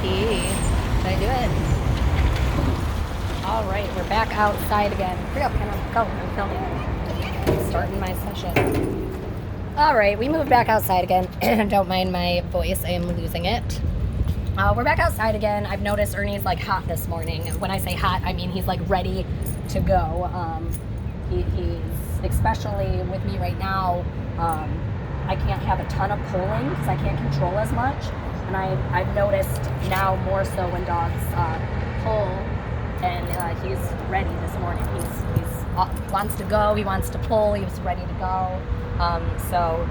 Did I do it? All right, we're back outside again. Hurry up, Hannah. Go. I'm filming. I'm starting my session. All right, we moved back outside again. Don't mind my voice. I am losing it. We're back outside again. I've noticed Ernie's like hot this morning. When I say hot, I mean he's like ready to go. He's, especially with me right now, I can't have a ton of pulling because I can't control as much. And I've noticed now more so when dogs pull, and he's ready this morning. He's wants to go, he wants to pull, he was ready to go. So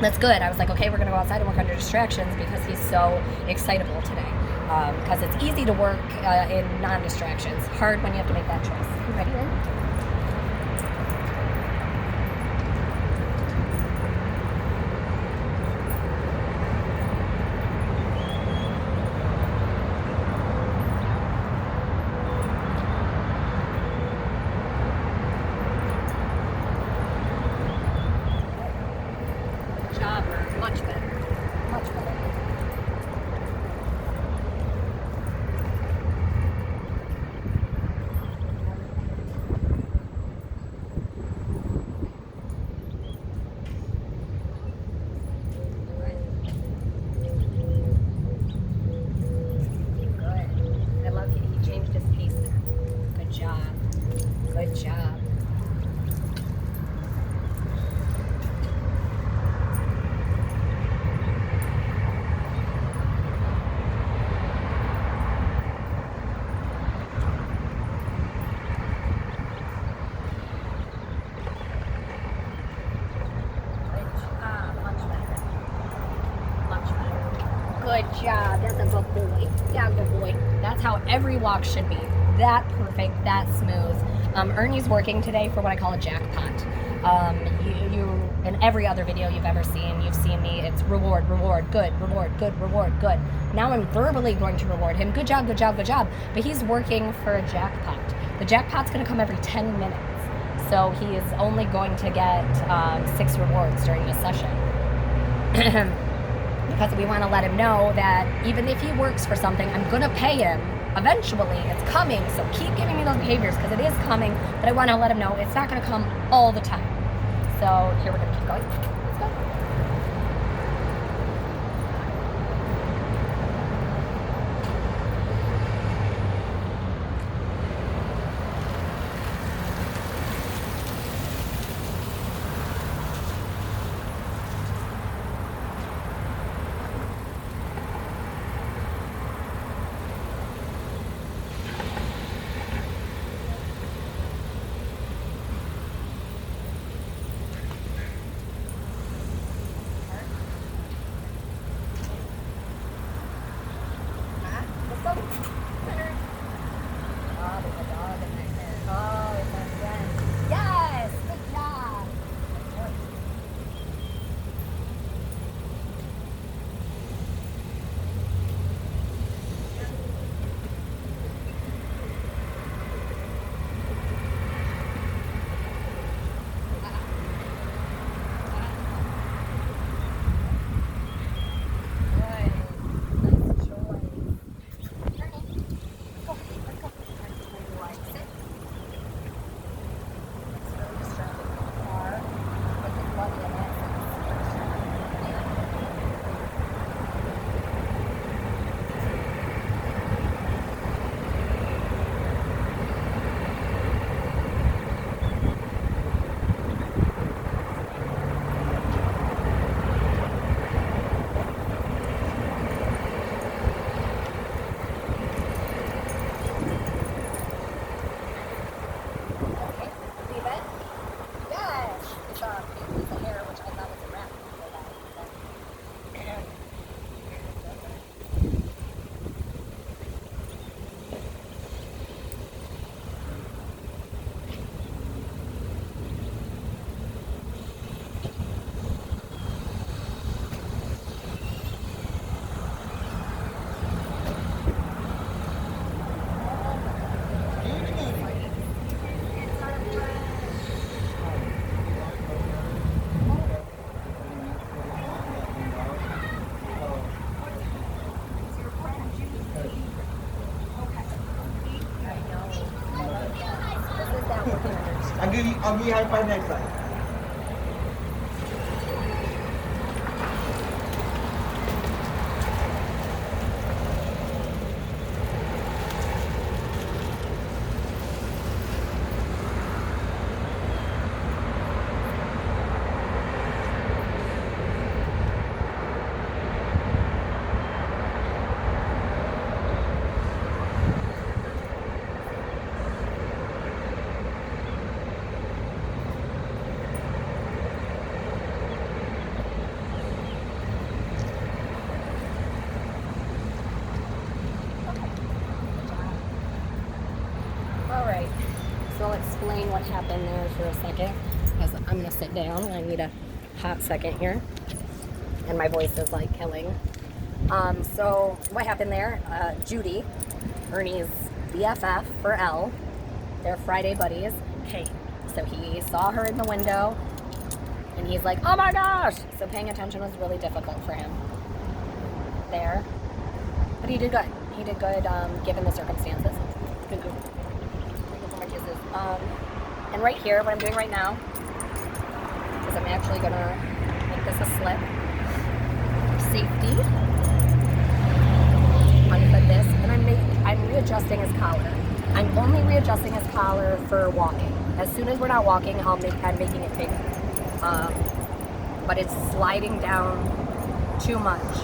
that's good. I was like, okay, we're gonna go outside and work under distractions because he's so excitable today. Because it's easy to work in non-distractions. Hard when you have to make that choice. You ready, Lynn? Much better. Much better. Good. I love he changed his pace there. Good job. Good job. Good job. That's a good boy. Yeah, good boy. That's how every walk should be. That perfect, that smooth. Ernie's working today for what I call a jackpot. You in every other video you've ever seen, you've seen me. It's reward, reward, good, reward, good, reward, good. Now I'm verbally going to reward him. Good job, good job, good job. But he's working for a jackpot. The jackpot's going to come every 10 minutes. So he is only going to get 6 rewards during this session. Because we want to let him know that even if he works for something, I'm going to pay him. Eventually, it's coming, so keep giving me those behaviors because it is coming, but I want to let him know it's not going to come all the time. So here we're going to keep going. Let's go. เอามีให้ไปไหนใส่ Alright, so I'll explain what happened there for a second. Because I'm going to sit down. I need a hot second here. And my voice is like killing. So what happened there? Judy, Ernie's BFF for Elle, their Friday buddies, came. So he saw her in the window. And he's like, oh my gosh! So paying attention was really difficult for him there. But he did good. He did good given the circumstances. Good. And right here, what I'm doing right now is I'm actually gonna make this a slip. Safety. Unput this, and I'm readjusting his collar. I'm only readjusting his collar for walking. As soon as we're not walking, I'm making it bigger. But it's sliding down too much.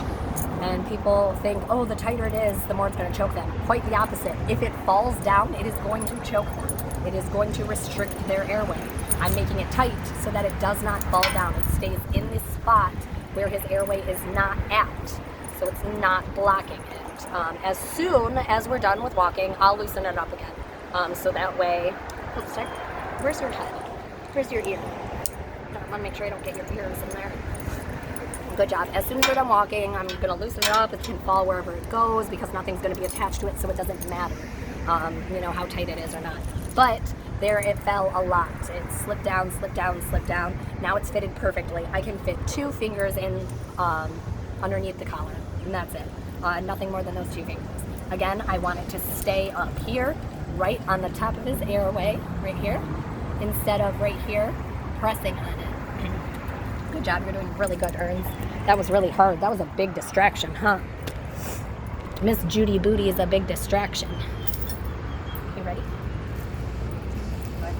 And people think, oh, the tighter it is, the more it's going to choke them. Quite the opposite. If it falls down, it is going to choke them. It is going to restrict their airway. I'm making it tight so that it does not fall down. It stays in this spot where his airway is not at. So it's not blocking it. As soon as we're done with walking, I'll loosen it up again. So that way, where's your head? Where's your ear? I want to make sure I don't get your ears in there. Good job. As soon as we're done walking, I'm going to loosen it up. It can fall wherever it goes because nothing's going to be attached to it, so it doesn't matter, how tight it is or not. But there it fell a lot. It slipped down, slipped down, slipped down. Now it's fitted perfectly. I can fit 2 fingers in underneath the collar, and that's it. Nothing more than those 2 fingers. Again, I want it to stay up here, right on the top of his airway, right here, instead of right here, pressing on it. Good job, you're doing really good, Erns. That was really hard. That was a big distraction, huh? Miss Judy Booty is a big distraction. You ready? Good.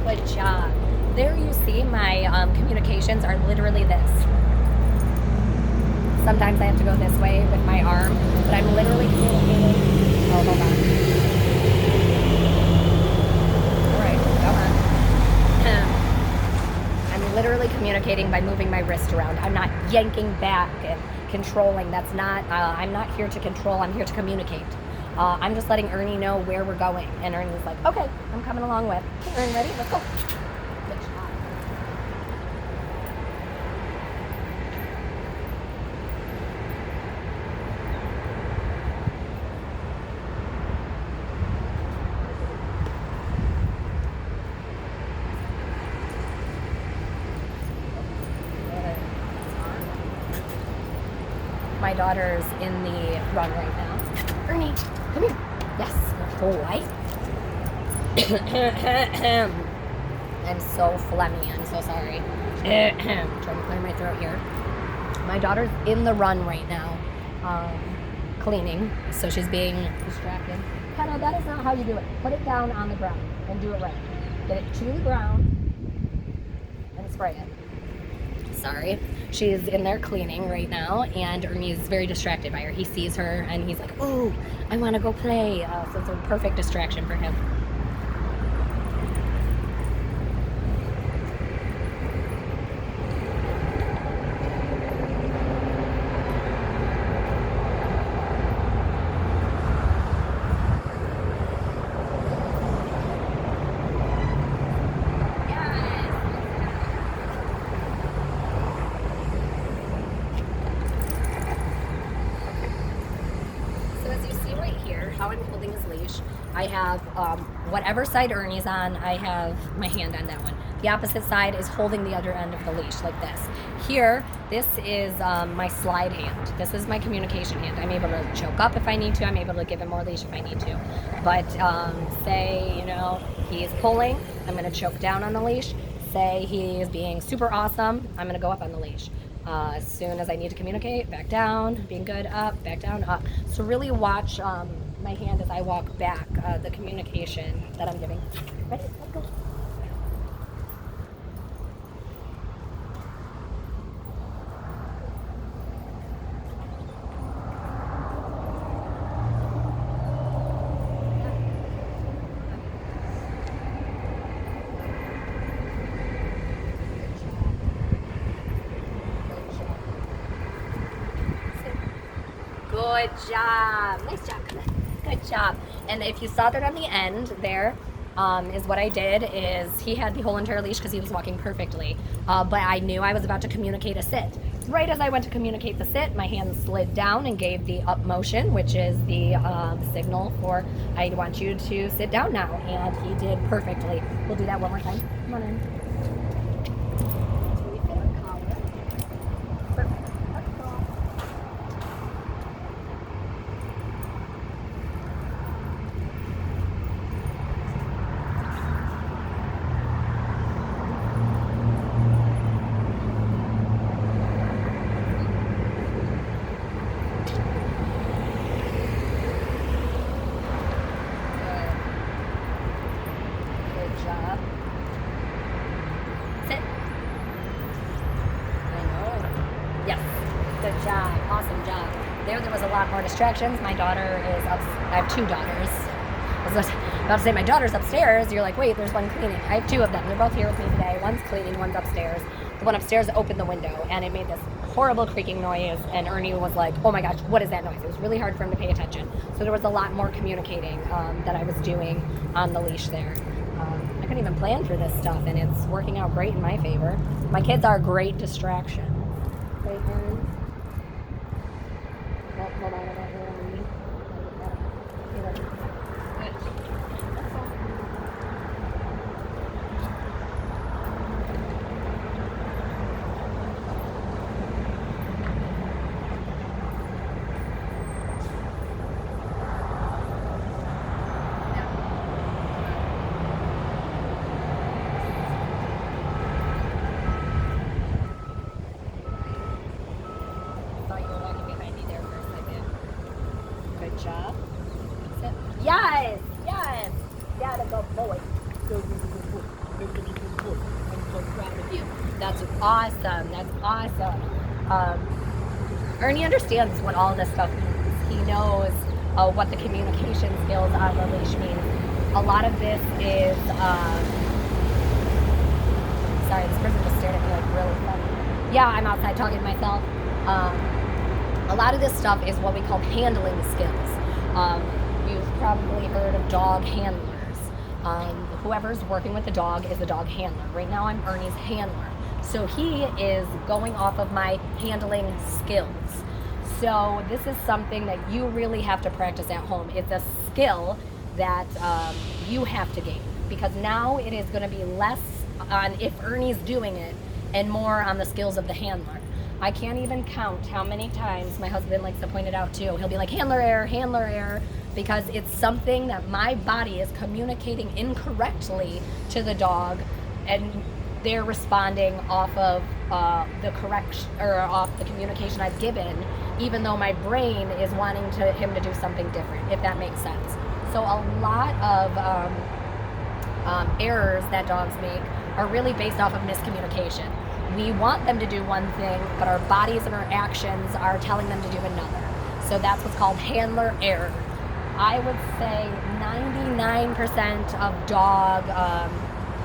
Good job. There you see my communications are literally this. Sometimes I have to go this way with my arm, but I'm literally communicating. Oh, hold on. All right, go on. I'm literally communicating by moving my wrist around. I'm not yanking back and controlling. That's not, I'm not here to control. I'm here to communicate. I'm just letting Ernie know where we're going. And Ernie's like, okay, I'm coming along with. Okay, Ernie, ready? Let's go. Good job. My daughter's in the run right now. Ernie, come here. Yes, boy. I'm so phlegmy. I'm so sorry. I'm trying to clear my throat here. My daughter's in the run right now, cleaning, so she's being distracted. Hannah, that is not how you do it. Put it down on the ground and do it right. Get it to the ground and spray it. Sorry. She's in there cleaning right now, and Ernie is very distracted by her. He sees her, and he's like, ooh, I want to go play. So it's a perfect distraction for him. I have whatever side Ernie's on, I have my hand on that one. The opposite side is holding the other end of the leash like this. Here, this is my slide hand. This is my communication hand. I'm able to choke up if I need to. I'm able to give him more leash if I need to. But say, you know, he's pulling, I'm going to choke down on the leash. Say he is being super awesome, I'm going to go up on the leash. As soon as I need to communicate, back down, being good, up, back down, up. So really watch my hand as I walk back, the communication that I'm giving. Ready? Let's go. Good job. Nice job. Good job. And if you saw that on the end there, is what I did is he had the whole entire leash because he was walking perfectly. But I knew I was about to communicate a sit. Right as I went to communicate the sit, my hand slid down and gave the up motion, which is the signal for I want you to sit down now. And he did perfectly. We'll do that one more time. Come on in. Sit. I know. Yes. Good job. Awesome job. There was a lot more distractions. My daughter is up. I have two daughters. I was about to say my daughter's upstairs. You're like, wait, there's one cleaning. I have two of them. They're both here with me today. One's cleaning, one's upstairs. The one upstairs opened the window and it made this horrible creaking noise. And Ernie was like, oh my gosh, what is that noise? It was really hard for him to pay attention. So there was a lot more communicating that I was doing on the leash there. I couldn't even plan for this stuff, and it's working out great in my favor. My kids are a great distraction. Right, Ernie? Oh, hold on, I got her on me. Good. Good job. Sit. Yes, yes. Gotta go, boy. I'm so proud of you. That's awesome. That's awesome. Ernie understands what all this stuff means. He knows what the communication skills on the leash mean. A lot of this is, sorry, this person just stared at me like really funny. Yeah, I'm outside talking to myself. A lot of this stuff is what we call handling skills. You've probably heard of dog handlers. Whoever's working with the dog is a dog handler. Right now I'm Ernie's handler. So he is going off of my handling skills. So this is something that you really have to practice at home. It's a skill that you have to gain, because now it is going to be less on if Ernie's doing it and more on the skills of the handler. I can't even count how many times my husband likes to point it out too. He'll be like, handler error, because it's something that my body is communicating incorrectly to the dog, and they're responding off of the correction or off the communication I've given, even though my brain is wanting him to do something different, if that makes sense. So a lot of errors that dogs make are really based off of miscommunication. We want them to do one thing, but our bodies and our actions are telling them to do another. So that's what's called handler error. I would say 99% of dog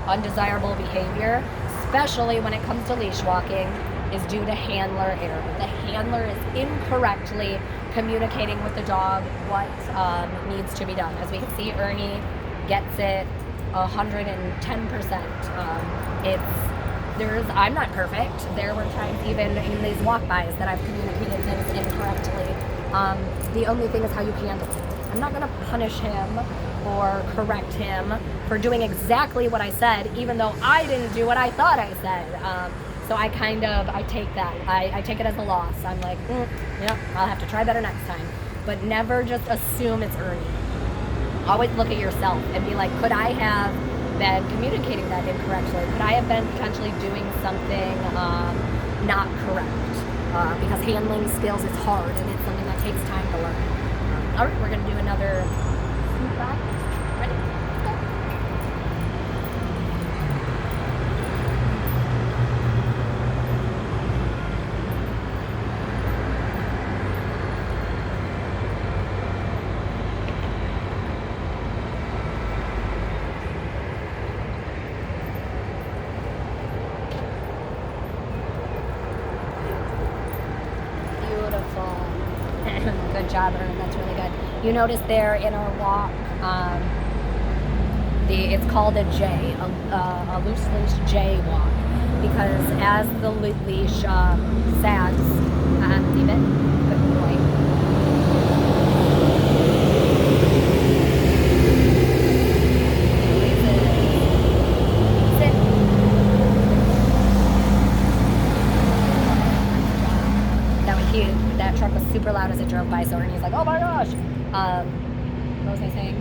undesirable behavior, especially when it comes to leash walking, is due to handler error. The handler is incorrectly communicating with the dog what needs to be done. As we can see, Ernie gets it 110%. I'm not perfect. There were times even in these walk-bys that I've communicated things incorrectly. The only thing is how you handle it. I'm not going to punish him or correct him for doing exactly what I said, even though I didn't do what I thought I said. So I take that. I take it as a loss. I'm like, yeah, I'll have to try better next time. But never just assume it's Ernie. Always look at yourself and be like, could I have been communicating that incorrectly? Could I have been potentially doing something not correct? Because handling skills is hard and it's something that takes time to learn. All right, we're going to do another feedback. Ready? Let's go. Good job, Ernie. That's really good. You notice there in our walk, it's called a J, a loose leash J walk, because as the leash sags, leave it. Good boy. Sit. That truck was super loud as it drove by, so Ernie's like, oh my gosh. What was I saying?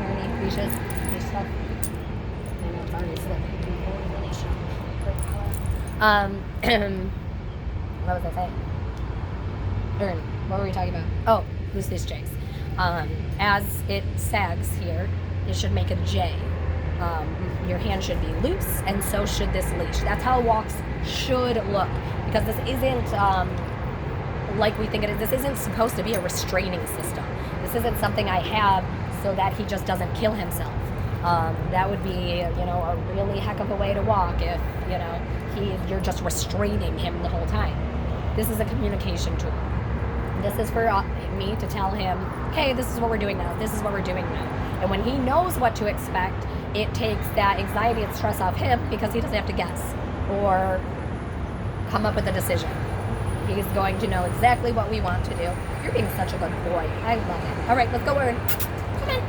Ernie? Leashes stuff. I know it's already slipping. What was I saying? Ernie, what were we talking about? Oh, loose leash J's. As it sags here, it should make a J. Your hand should be loose, and so should this leash. That's how walks should look, because this isn't like we think it is. This isn't supposed to be a restraining system. This isn't something I have so that he just doesn't kill himself. That would be, a really heck of a way to walk if, you're just restraining him the whole time. This is a communication tool. This is for me to tell him, hey, this is what we're doing now. This is what we're doing now. And when he knows what to expect, it takes that anxiety and stress off him because he doesn't have to guess or come up with a decision. He's going to know exactly what we want to do. You're being such a good boy. I love it. All right, let's go, Ernie. Come in.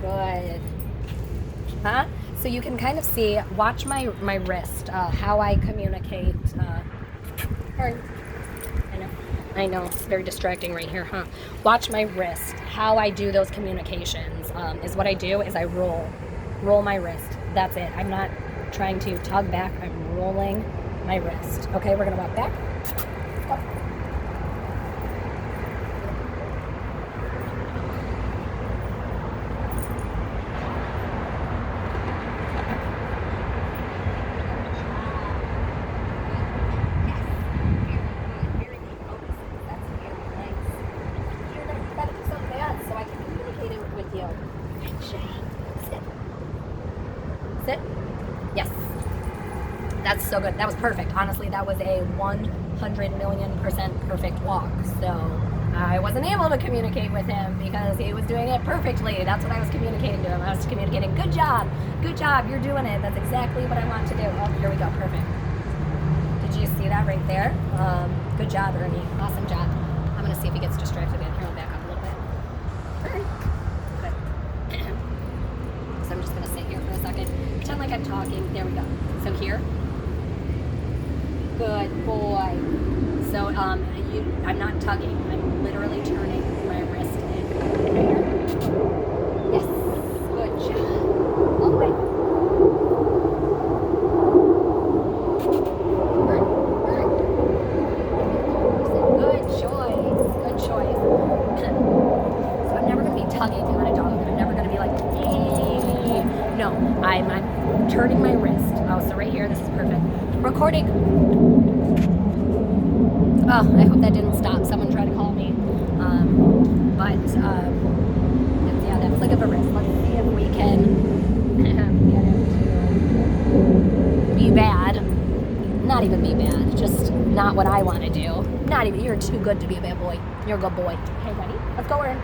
Good. Huh? So you can kind of see, watch my wrist, how I communicate. I know, it's very distracting right here, huh? Watch my wrist, how I do those communications. Is what I do is I roll my wrist. That's it. I'm not trying to tug back, I'm rolling my wrist. Okay, we're gonna walk back. Go. Sit. Yes. That's so good. That was perfect. Honestly, that was a 100,000,000% perfect walk. So I wasn't able to communicate with him because he was doing it perfectly. That's what I was communicating to him. I was communicating, good job, you're doing it. That's exactly what I want to do. Oh, here we go. Perfect. Did you see that right there? Good job, Ernie. Awesome job. I'm going to see if he gets distracted again. Here, I'll back up a little bit. Good. So I'm just going to sit here for a second. Pretend like I'm talking. There we go. So here. Good boy. So I'm not tugging. I'm literally turning my wrist in. Yes. Good job. All the way. Good choice. Good choice. So I'm never going to be tugging on a dog. I'm never going to be like, hey. No, I'm turning my wrist. Oh, so right here, this is perfect. Recording. Oh, I hope that didn't stop. Someone tried to call me. Yeah, that flick of a wrist. Let's see if we can get him to be bad. not even, you're too good to be a bad boy. You're a good boy. Okay, ready? Let's go in.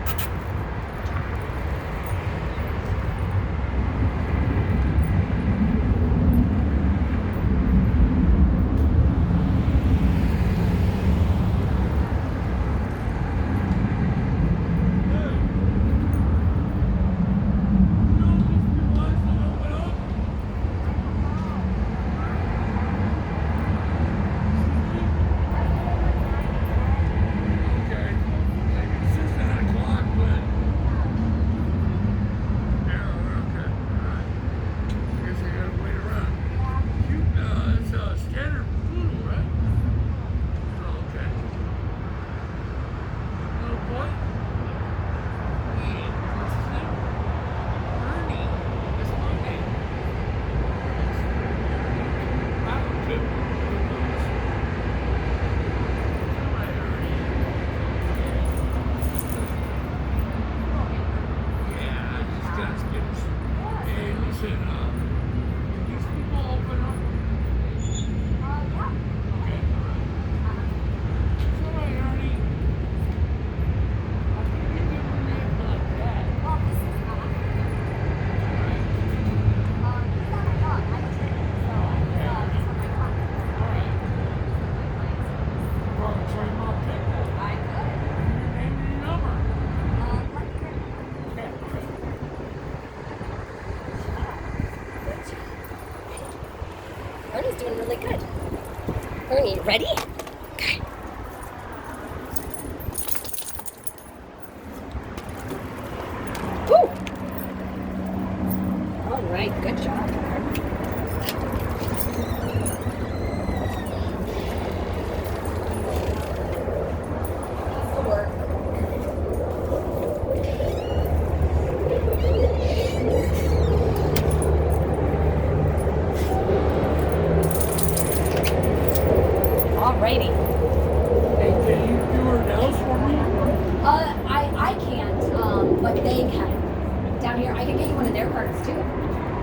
Ernie's doing really good. Ernie, ready? Okay. Woo! All right, good job. Alrighty. Hey, can you do her nails for me? I can't, but they can. Down here, I could get you one of their cards too.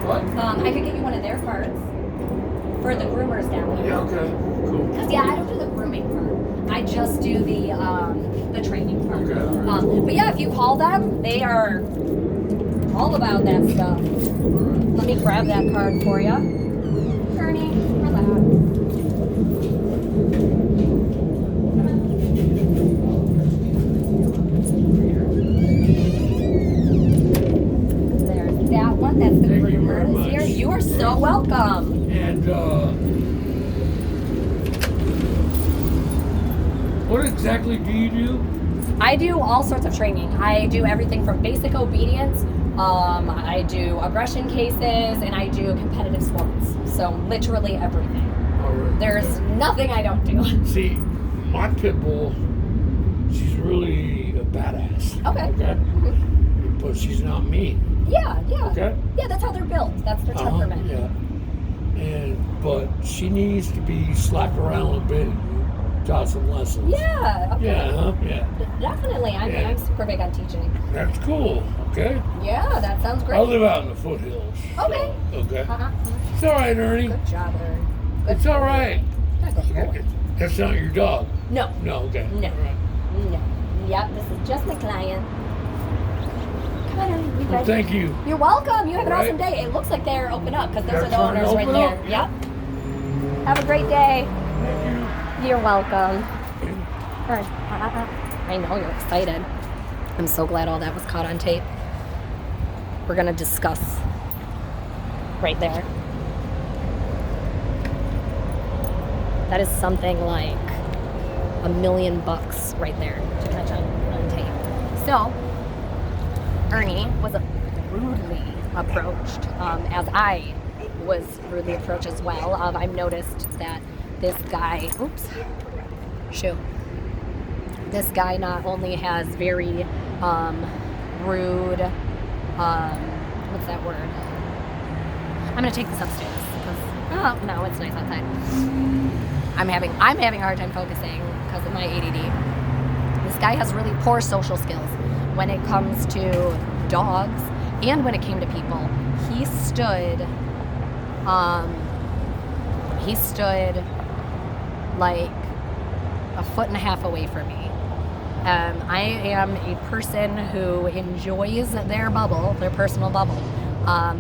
What? I could get you one of their cards for the groomers down here. Yeah, okay. Cool. Cause yeah, I don't do the grooming part. I just do the training part. Okay, all right. But yeah, if you call them, they are all about that stuff. Let me grab that card for you. Ernie, relax. There's that one. That's the Thank you groomer very this much. year. You are so welcome. And, what exactly do you do? I do all sorts of training. I do everything from basic obedience, I do aggression cases, and I do competitive sports. So literally everything. All right. There's nothing I don't do. See, my pit bull, she's really a badass. Okay. Okay? But she's not mean. Yeah, yeah. Okay? Yeah, that's how they're built. That's their temperament. Yeah. But she needs to be slapped around a little bit and taught some lessons. Yeah, okay. Yeah, huh? Yeah. Definitely. Yeah. I'm super big on teaching. That's cool. Okay? Yeah, that sounds great. I live out in the foothills. Okay. So, okay. Uh-huh. It's all right, Ernie. Good job, Ern. Good It's all right. job. Good boy. That's not your dog. No. No, okay. No. All right. No. Yep, this is just my client. Come on, Ernie. We Well, ready? thank you. You're welcome. You have an All awesome right. day. It looks like they're open up because those They're are the trying to owners right open there. up? Yep. Have a great day. Thank You're welcome. you. Ern, I know you're excited. I'm so glad all that was caught on tape. We're going to discuss right there. That is something like $1 million right there to catch on tape. So, Ernie was rudely approached, as I was rudely approached as well. I've noticed that this guy, this guy not only has very rude, what's that word? I'm gonna take this upstairs because, oh no, it's nice outside. I'm having a hard time focusing because of my ADD. This guy has really poor social skills when it comes to dogs and when it came to people. He stood like a foot and a half away from me. I am a person who enjoys their bubble, their personal bubble. I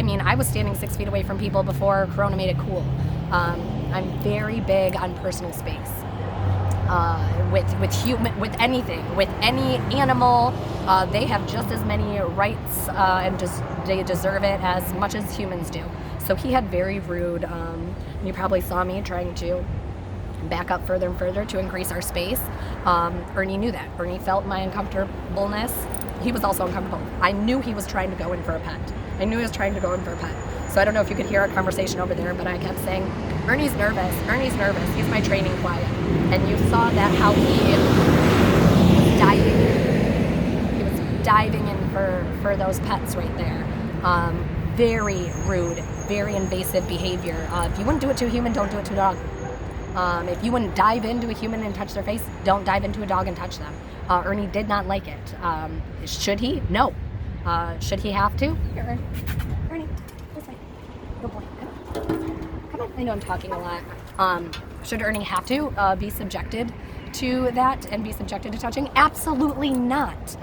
mean, I was standing 6 feet away from people before Corona made it cool. I'm very big on personal space. With anything, with any animal, they have just as many rights and they deserve it as much as humans do. So he had very rude. You probably saw me trying to back up further and further to increase our space. Ernie knew that. Ernie felt my uncomfortableness. He was also uncomfortable. I knew he was trying to go in for a pet. So I don't know if you could hear our conversation over there, but I kept saying, Ernie's nervous. He's my training client. And you saw that how he was diving in for those pets right there. Very rude, very invasive behavior. If you wouldn't do it to a human, don't do it to a dog. If you wouldn't dive into a human and touch their face, don't dive into a dog and touch them. Ernie did not like it. Should he? No. Should he have to? Here, Ernie, this way. Good boy. Come on. I know I'm talking a lot. Should Ernie have to be subjected to that and be subjected to touching? Absolutely not.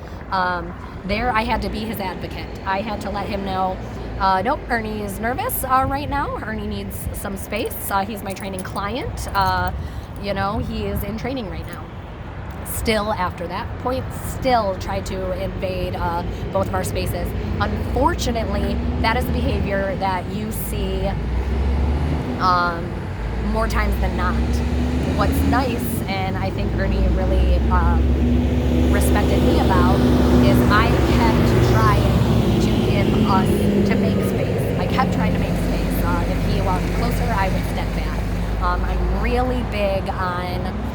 There, I had to be his advocate. I had to let him know, nope, Ernie is nervous right now. Ernie needs some space. He's my training client. He is in training right now. Still, after that point, still tried to invade both of our spaces. Unfortunately, that is the behavior that you see more times than not. What's nice, and I think Ernie really respected me about, is I kept trying to make space. I kept trying to make space. If he walked closer, I would step back. I'm really big on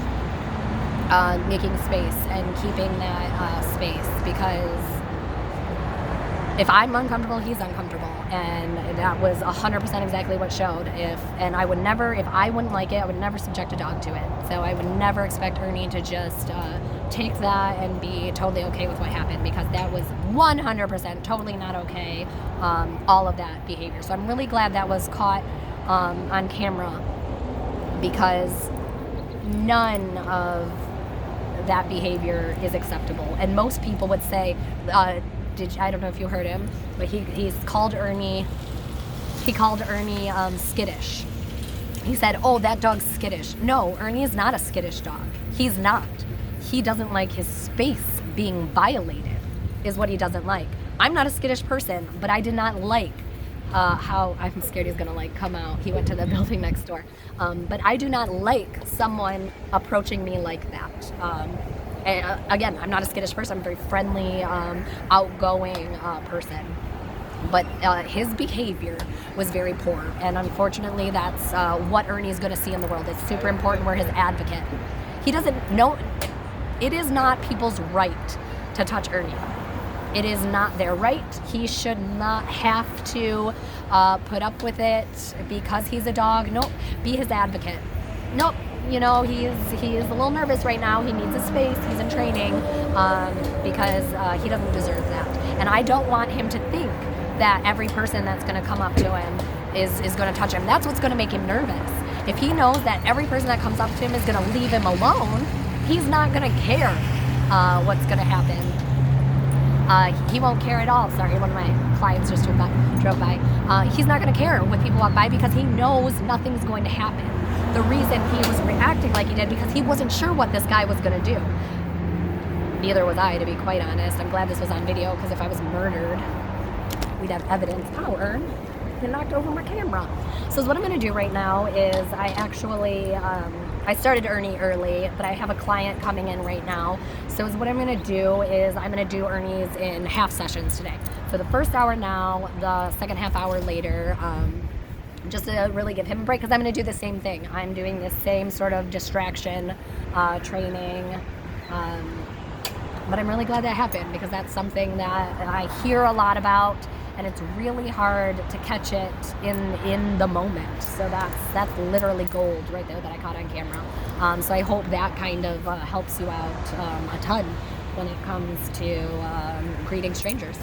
making space and keeping that space, because if I'm uncomfortable, he's uncomfortable, and that was 100% exactly what showed. If I wouldn't like it, I would never subject a dog to it. So I would never expect Ernie to just take that and be totally okay with what happened, because that was 100% totally not okay, all of that behavior. So I'm really glad that was caught on camera, because none of that behavior is acceptable. And most people would say, I don't know if you heard him, but he called Ernie skittish. He said, oh, that dog's skittish. No, Ernie is not a skittish dog. He's not. He doesn't like his space being violated, is what he doesn't like. I'm not a skittish person, but I did not like how, I'm scared he's gonna come out. He went to the building next door. But I do not like someone approaching me like that. And again, I'm not a skittish person. I'm a very friendly, outgoing person. But his behavior was very poor. And unfortunately, that's what Ernie is going to see in the world. It's super important. We're his advocate. He doesn't know. It is not people's right to touch Ernie. It is not their right. He should not have to put up with it because he's a dog. Nope. Be his advocate. Nope. He is a little nervous right now. He needs a space. He's in training because he doesn't deserve that. And I don't want him to think that every person that's going to come up to him is going to touch him. That's what's going to make him nervous. If he knows that every person that comes up to him is going to leave him alone, he's not going to care what's going to happen. He won't care at all. Sorry, one of my clients just drove by. He's not going to care when people walk by because he knows nothing's going to happen. The reason he was reacting like he did because he wasn't sure what this guy was going to do. Neither was I, to be quite honest. I'm glad this was on video, because if I was murdered, we'd have evidence. Oh, Ern, you knocked over my camera. So what I'm going to do right now is I actually, I started Ernie early, but I have a client coming in right now. So what I'm going to do is I'm going to do Ernie's in half sessions today. So the first hour now, the second half hour later, just to really give him a break, because I'm going to do the same thing. I'm doing this same sort of distraction training, but I'm really glad that happened, because that's something that I hear a lot about, and it's really hard to catch it in the moment. So that's literally gold right there that I caught on camera. So I hope that kind of helps you out a ton when it comes to greeting strangers.